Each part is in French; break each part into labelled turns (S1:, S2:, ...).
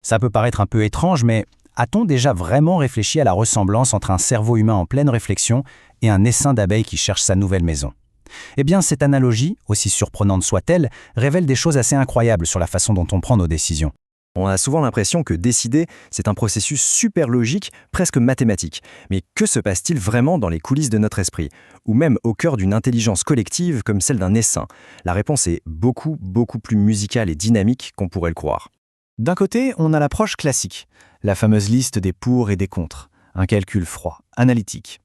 S1: Ça peut paraître un peu étrange, mais a-t-on déjà vraiment réfléchi à la ressemblance entre un cerveau humain en pleine réflexion et un essaim d'abeilles qui cherche sa nouvelle maison? Eh bien, cette analogie, aussi surprenante soit-elle, révèle des choses assez incroyables sur la façon dont on prend nos décisions.
S2: On a souvent l'impression que décider, c'est un processus super logique, presque mathématique. Mais que se passe-t-il vraiment dans les coulisses de notre esprit? Ou même au cœur d'une intelligence collective comme celle d'un essaim? La réponse est beaucoup, beaucoup plus musicale et dynamique qu'on pourrait le croire.
S3: D'un côté, on a l'approche classique, la fameuse liste des pour et des contre, un calcul froid, analytique.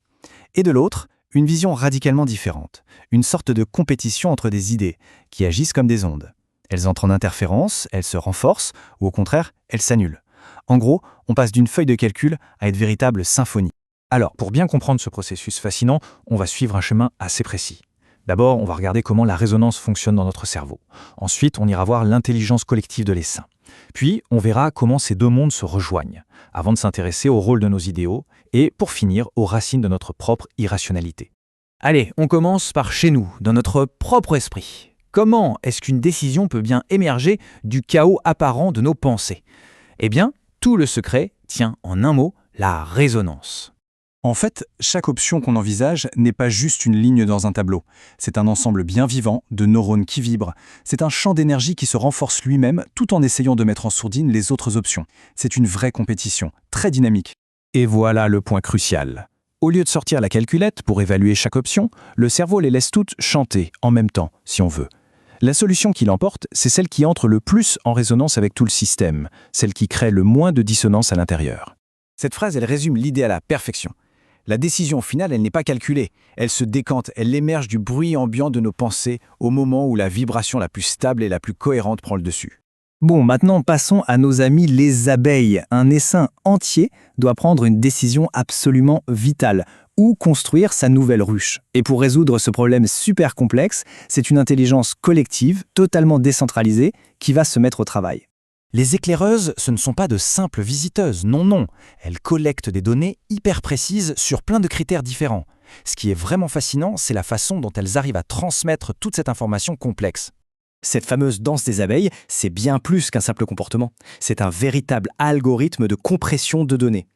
S3: Et de l'autre, une vision radicalement différente, une sorte de compétition entre des idées qui agissent comme des ondes. Elles entrent en interférence, elles se renforcent, ou au contraire, elles s'annulent. En gros, on passe d'une feuille de calcul à une véritable symphonie.
S4: Alors, pour bien comprendre ce processus fascinant, on va suivre un chemin assez précis. D'abord, on va regarder comment la résonance fonctionne dans notre cerveau. Ensuite, on ira voir l'intelligence collective de l'essaim. Puis, on verra comment ces deux mondes se rejoignent, avant de s'intéresser au rôle de nos idéaux et, pour finir, aux racines de notre propre irrationalité.
S5: Allez, on commence par chez nous, dans notre propre esprit. Comment est-ce qu'une décision peut bien émerger du chaos apparent de nos pensées? Eh bien, tout le secret tient en un mot, la résonance.
S3: En fait, chaque option qu'on envisage n'est pas juste une ligne dans un tableau. C'est un ensemble bien vivant de neurones qui vibrent. C'est un champ d'énergie qui se renforce lui-même tout en essayant de mettre en sourdine les autres options. C'est une vraie compétition, très dynamique.
S4: Et voilà le point crucial. Au lieu de sortir la calculette pour évaluer chaque option, le cerveau les laisse toutes chanter en même temps, si on veut. La solution qui l'emporte, c'est celle qui entre le plus en résonance avec tout le système, celle qui crée le moins de dissonance à l'intérieur.
S5: Cette phrase, elle résume l'idée à la perfection. La décision finale, elle n'est pas calculée. Elle se décante, elle émerge du bruit ambiant de nos pensées au moment où la vibration la plus stable et la plus cohérente prend le dessus.
S3: Bon, maintenant passons à nos amis les abeilles. Un essaim entier doit prendre une décision absolument vitale. Où construire sa nouvelle ruche? Et pour résoudre ce problème super complexe, c'est une intelligence collective, totalement décentralisée, qui va se mettre au travail.
S1: Les éclaireuses, ce ne sont pas de simples visiteuses, non. Elles collectent des données hyper précises sur plein de critères différents. Ce qui est vraiment fascinant, c'est la façon dont elles arrivent à transmettre toute cette information complexe.
S2: Cette fameuse danse des abeilles, c'est bien plus qu'un simple comportement. C'est un véritable algorithme de compression de données.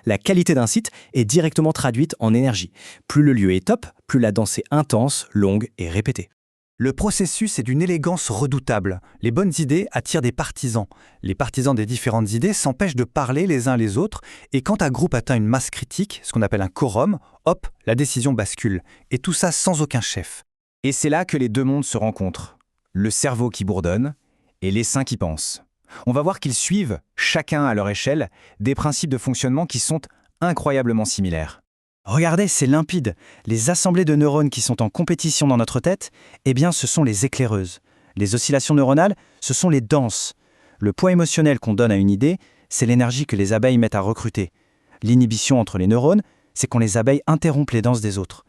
S2: La qualité d'un site est directement traduite en énergie. Plus le lieu est top, plus la danse est intense, longue et répétée.
S1: Le processus est d'une élégance redoutable. Les bonnes idées attirent des partisans. Les partisans des différentes idées s'empêchent de parler les uns les autres, et quand un groupe atteint une masse critique, ce qu'on appelle un quorum, hop, la décision bascule. Et tout ça sans aucun chef.
S3: Et c'est là que les deux mondes se rencontrent. Le cerveau qui bourdonne et l'essaim qui pense. On va voir qu'ils suivent, chacun à leur échelle, des principes de fonctionnement qui sont incroyablement similaires. Regardez, c'est limpide. Les assemblées de neurones qui sont en compétition dans notre tête, eh bien, ce sont les éclaireuses. Les oscillations neuronales, ce sont les danses. Le poids émotionnel qu'on donne à une idée, c'est l'énergie que les abeilles mettent à recruter. L'inhibition entre les neurones, c'est quand les abeilles interrompent les danses des autres.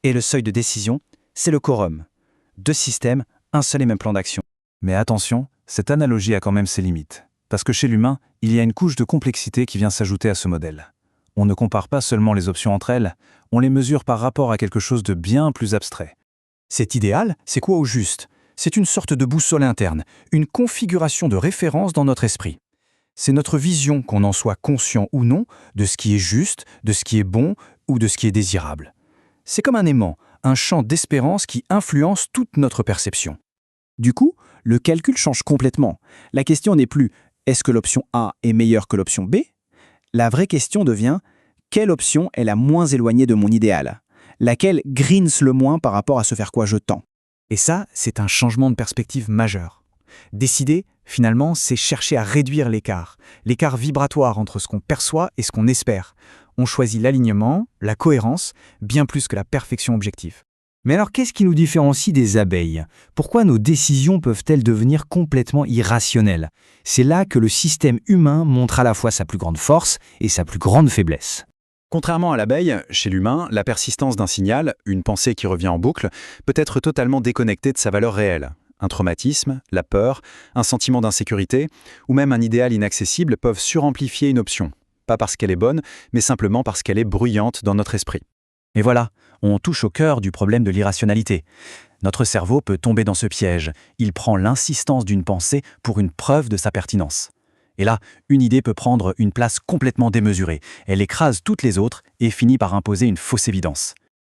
S3: Et le seuil de décision, c'est le quorum. Deux systèmes, un seul et même plan d'action.
S4: Mais attention, cette analogie a quand même ses limites. Parce que chez l'humain, il y a une couche de complexité qui vient s'ajouter à ce modèle. On ne compare pas seulement les options entre elles, on les mesure par rapport à quelque chose de bien plus abstrait.
S3: Cet idéal, c'est quoi au juste? C'est une sorte de boussole interne, une configuration de référence dans notre esprit. C'est notre vision, qu'on en soit conscient ou non, de ce qui est juste, de ce qui est bon ou de ce qui est désirable. C'est comme un aimant, un champ d'espérance qui influence toute notre perception. Du coup, le calcul change complètement. La question n'est plus « est-ce que l'option A est meilleure que l'option B ?» La vraie question devient « quelle option est la moins éloignée de mon idéal ?» Laquelle grince le moins par rapport à ce vers quoi je tends?
S5: Et ça, c'est un changement de perspective majeur. Décider, finalement, c'est chercher à réduire l'écart vibratoire entre ce qu'on perçoit et ce qu'on espère. On choisit l'alignement, la cohérence, bien plus que la perfection objective.
S1: Mais alors, qu'est-ce qui nous différencie des abeilles? Pourquoi nos décisions peuvent-elles devenir complètement irrationnelles? C'est là que le système humain montre à la fois sa plus grande force et sa plus grande faiblesse.
S6: Contrairement à l'abeille, chez l'humain, la persistance d'un signal, une pensée qui revient en boucle, peut être totalement déconnectée de sa valeur réelle. Un traumatisme, la peur, un sentiment d'insécurité ou même un idéal inaccessible peuvent suramplifier une option. Pas parce qu'elle est bonne, mais simplement parce qu'elle est bruyante dans notre esprit.
S3: Et voilà, on touche au cœur du problème de l'irrationalité. Notre cerveau peut tomber dans ce piège. Il prend l'insistance d'une pensée pour une preuve de sa pertinence.
S2: Et là, une idée peut prendre une place complètement démesurée. Elle écrase toutes les autres et finit par imposer une fausse évidence.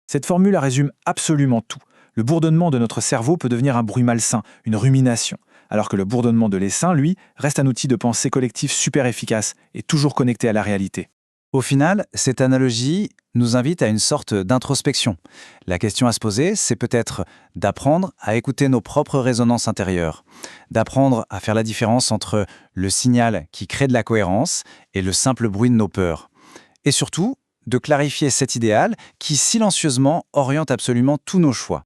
S4: Cette formule résume absolument tout. Le bourdonnement de notre cerveau peut devenir un bruit malsain, une rumination, alors que le bourdonnement de l'essaim, lui, reste un outil de pensée collective super efficace et toujours connecté à la réalité.
S1: Au final, cette analogie nous invite à une sorte d'introspection. La question à se poser, c'est peut-être d'apprendre à écouter nos propres résonances intérieures, d'apprendre à faire la différence entre le signal qui crée de la cohérence et le simple bruit de nos peurs. Et surtout, de clarifier cet idéal qui silencieusement oriente absolument tous nos choix.